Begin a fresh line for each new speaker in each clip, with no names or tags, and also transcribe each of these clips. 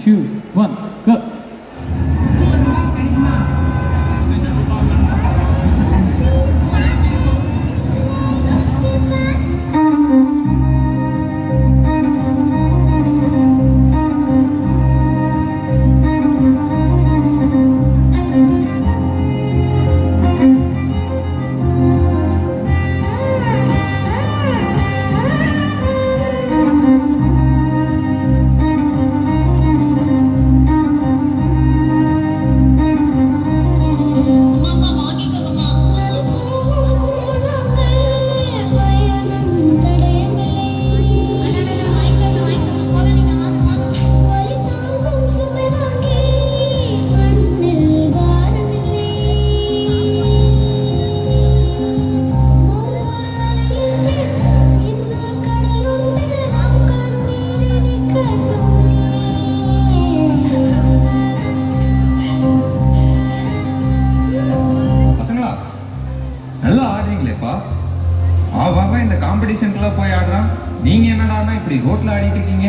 2, 1, go.
நல்லா ஆடுறீங்களேப்பா. அவன் இந்த காம்படிஷனுக்குலாம் போய் ஆடுறான். நீங்க என்னடானா இப்படி ரோட்ல ஆடிட்டு இருக்கீங்க?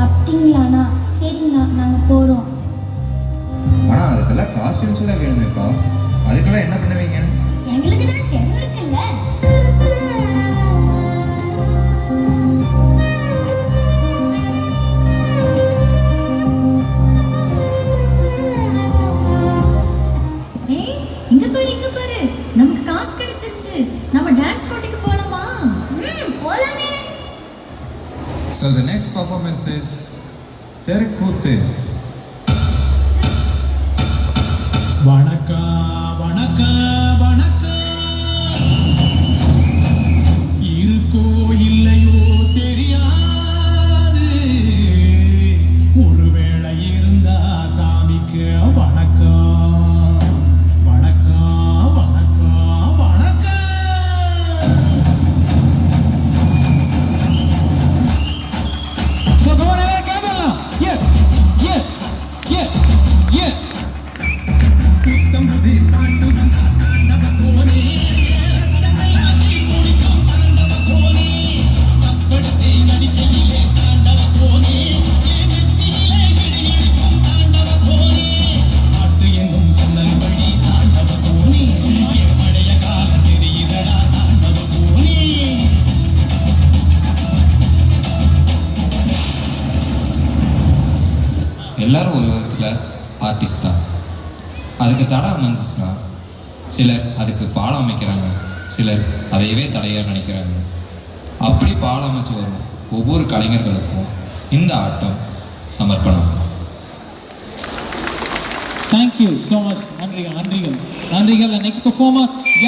அப்படிங்களாண்ணா? சரிங்கண்ணா, நாங்கள் போகிறோம்.
ஆனால் அதுக்கெல்லாம் காஸ்டியூம்ஸ் எல்லாம் வேணுமேப்பா. அதுக்கெல்லாம் என்ன பண்ணுவீங்க?
எங்களுக்கு தான் தெரு இருக்குல்ல. இங்க பாரு, நமக்கு காசு கிடைச்சிருச்சு. நம்ம டான்ஸ் போட்டிக்கு போலாமா? போலாமே.
So the next performance is தெருக்கூத்து.
வணக்கம் வணக்கம் வணக்கம். இருக்கோ இல்லையோ தெரியாது, ஒருவேளை இருந்தா சாமிக்கு வணக்கம்.
எல்லாரும் ஒரு விதத்தில் ஆர்டிஸ்ட் தான். அதுக்கு தடை அமைஞ்சிச்சுன்னா சிலர் அதுக்கு பாலம் அமைக்கிறாங்க, சிலர் அதையவே தடையாக நினைக்கிறாங்க. அப்படி பாலம் அமைச்சு வரும் ஒவ்வொரு கலைஞர்களுக்கும் இந்த ஆட்டம் சமர்ப்பணம்.
Thank you so much. நன்றிகள். Next performer